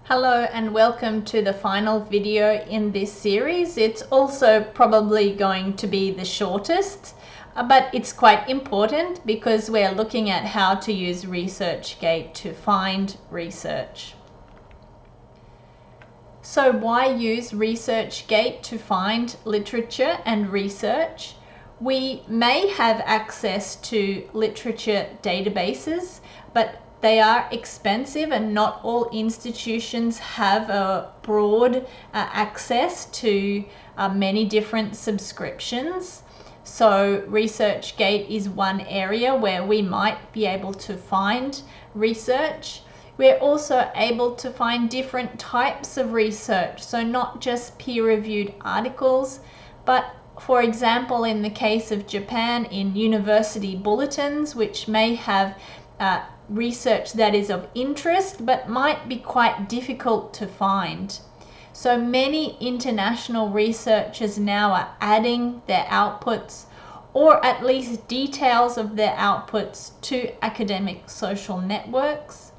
Hello and welcome to the final video in this series. It's also probably going to be the shortest, but it's quite important because we're looking at how to use ResearchGate to find research. So why use ResearchGate to find literature and research? We may have access to literature databases, but they are expensive and not all institutions have a broad access to many different subscriptions. So ResearchGate is one area where we might be able to find research. We're also able to find different types of research, so not just peer-reviewed articles, but for example, in the case of Japan, in university bulletins, which may have research that is of interest but might be quite difficult to find. So many international researchers now are adding their outputs, or at least details of their outputs, to academic social networks.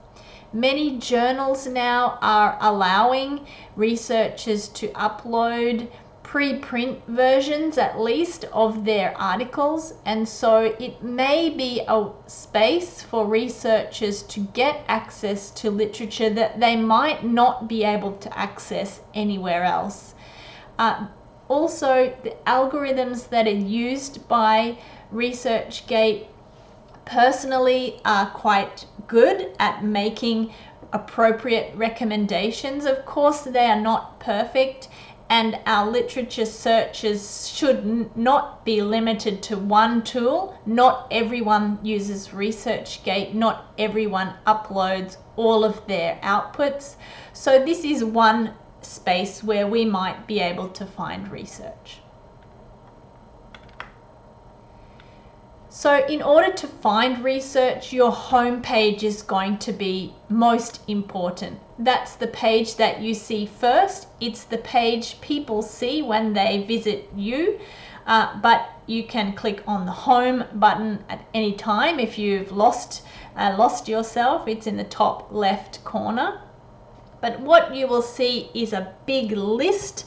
Many journals now are allowing researchers to upload pre-print versions at least of their articles, and so it may be a space for researchers to get access to literature that they might not be able to access anywhere else. Also, the algorithms that are used by ResearchGate personally are quite good at making appropriate recommendations. Of course, they are not perfect, and our literature searches should not be limited to one tool. Not everyone uses ResearchGate, not everyone uploads all of their outputs. So this is one space where we might be able to find research. So in order to find research, your home page is going to be most important. That's the page that you see first. It's the page people see when they visit you, but you can click on the home button at any time if you've lost yourself. It's in the top left corner. But what you will see is a big list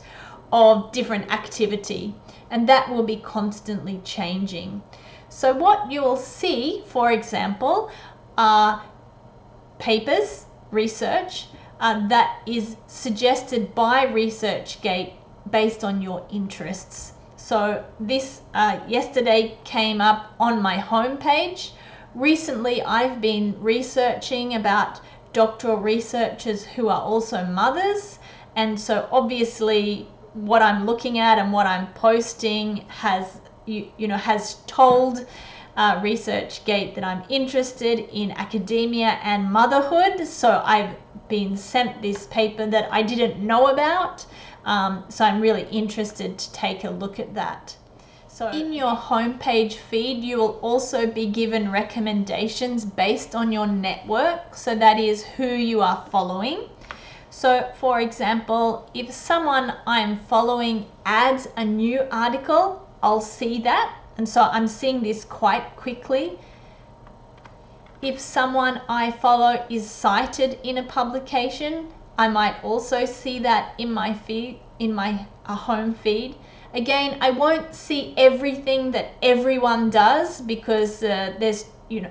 of different activity, and that will be constantly changing. So what you will see, for example, are papers, research, that is suggested by ResearchGate based on your interests. So this yesterday came up on my homepage. Recently, I've been researching about doctoral researchers who are also mothers, and so obviously what I'm looking at and what I'm posting has told ResearchGate that I'm interested in academia and motherhood. So I've been sent this paper that I didn't know about. So I'm really interested to take a look at that. So in your homepage feed, you will also be given recommendations based on your network. So that is who you are following. So for example, if someone I'm following adds a new article, I'll see that, and so I'm seeing this quite quickly. If someone I follow is cited in a publication, I might also see that in my feed, in my home feed. Again, I won't see everything that everyone does because there's,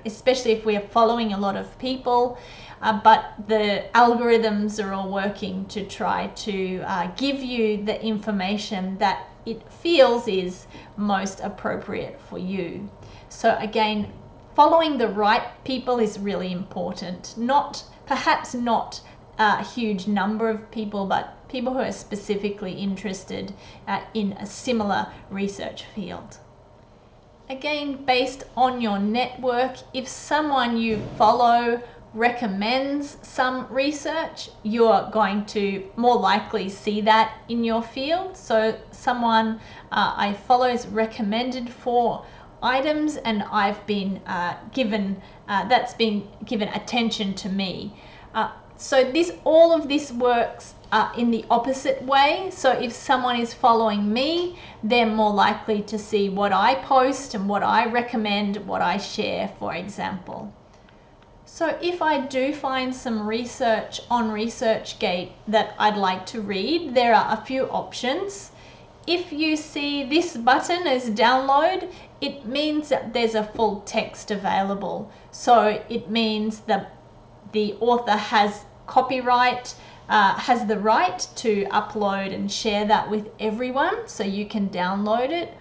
especially if we are following a lot of people, but the algorithms are all working to try to give you the information that it feels is most appropriate for you. So again, following the right people is really important. Perhaps not a huge number of people, but people who are specifically interested in a similar research field. Again, based on your network, if someone you follow recommends some research, you're going to more likely see that in your field. So someone I follow is recommended for items, and I've been that's been given attention to me. So all of this works in the opposite way. So if someone is following me, they're more likely to see what I post and what I recommend, what I share, for example. So if I do find some research on ResearchGate that I'd like to read, there are a few options. If you see this button as download, it means that there's a full text available. So it means that the author has copyright, has the right to upload and share that with everyone, so you can download it.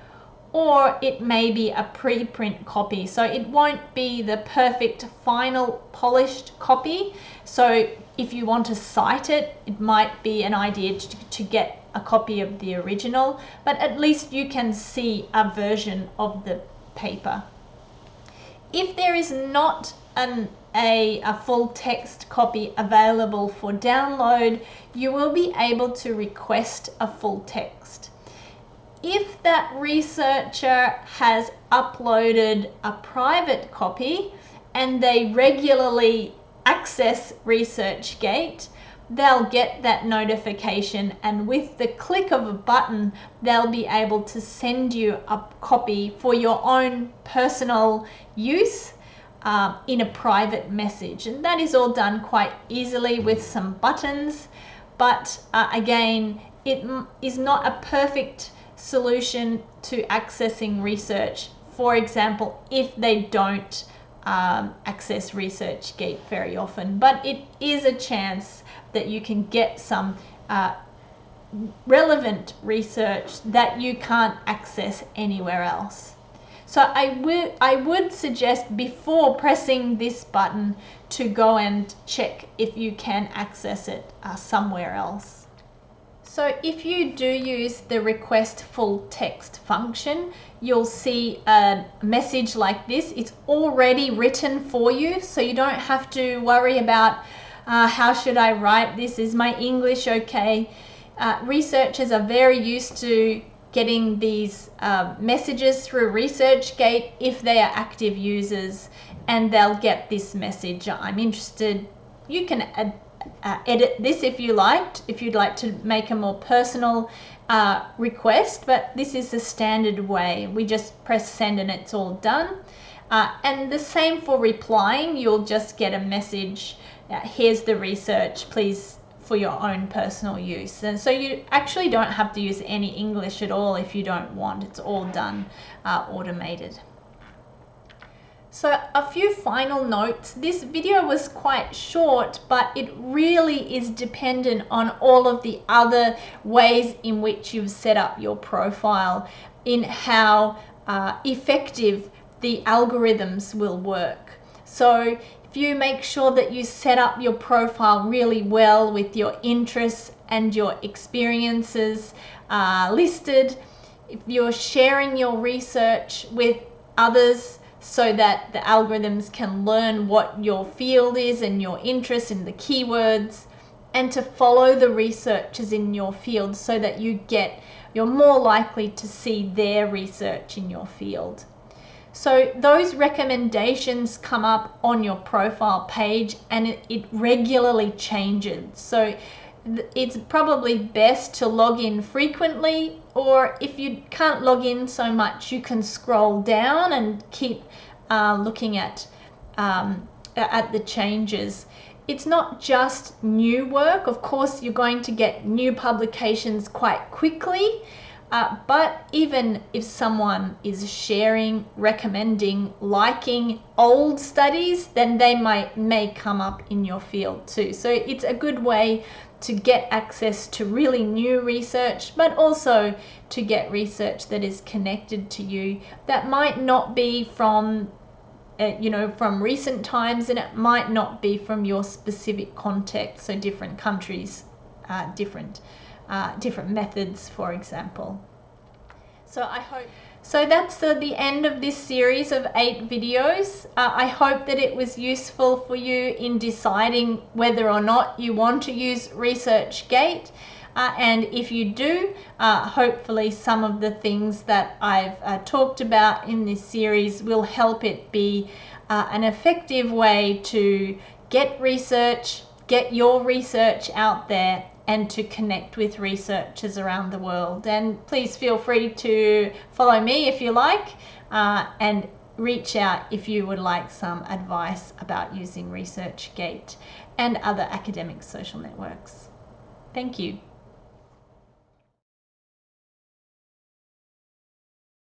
Or it may be a preprint copy, so it won't be the perfect final polished copy. So if you want to cite it, it might be an idea to get a copy of the original, but at least you can see a version of the paper. If there is not a full text copy available for download, you will be able to request a full text. If that researcher has uploaded a private copy and they regularly access ResearchGate, they'll get that notification, and with the click of a button, they'll be able to send you a copy for your own personal use in a private message. And that is all done quite easily with some buttons, but again, it is not a perfect solution to accessing research. For example, if they don't access ResearchGate very often, but it is a chance that you can get some relevant research that you can't access anywhere else. So I would suggest, before pressing this button, to go and check if you can access it somewhere else. So if you do use the request full text function, you'll see a message like this. It's already written for you, so you don't have to worry about how should I write this? Is my English okay? Researchers are very used to getting these messages through ResearchGate if they are active users, and they'll get this message, I'm interested. You can edit this if you liked, if you'd like to make a more personal request, but this is the standard way. We just press send and it's all done. And the same for replying. You'll just get a message, here's the research, please, for your own personal use. And so you actually don't have to use any English at all if you don't want. It's all done automated. So a few final notes. This video was quite short, but it really is dependent on all of the other ways in which you've set up your profile, in how effective the algorithms will work. So if you make sure that you set up your profile really well with your interests and your experiences listed, if you're sharing your research with others so that the algorithms can learn what your field is and your interest in the keywords, and to follow the researchers in your field so that you're more likely to see their research in your field. So those recommendations come up on your profile page, and it regularly changes. So it's probably best to log in frequently, or if you can't log in so much, you can scroll down and keep looking at the changes. It's not just new work. Of course, you're going to get new publications quite quickly, but even if someone is sharing, recommending, liking old studies, then they may come up in your field too. So it's a good way to get access to really new research, but also to get research that is connected to you, that might not be from from recent times, and it might not be from your specific context. So different countries, different methods, for example. So that's the end of this series of 8 videos. I hope that it was useful for you in deciding whether or not you want to use ResearchGate. And if you do, hopefully some of the things that I've talked about in this series will help it be an effective way to get research, get your research out there, and to connect with researchers around the world. And please feel free to follow me if you like, and reach out if you would like some advice about using ResearchGate and other academic social networks. Thank you.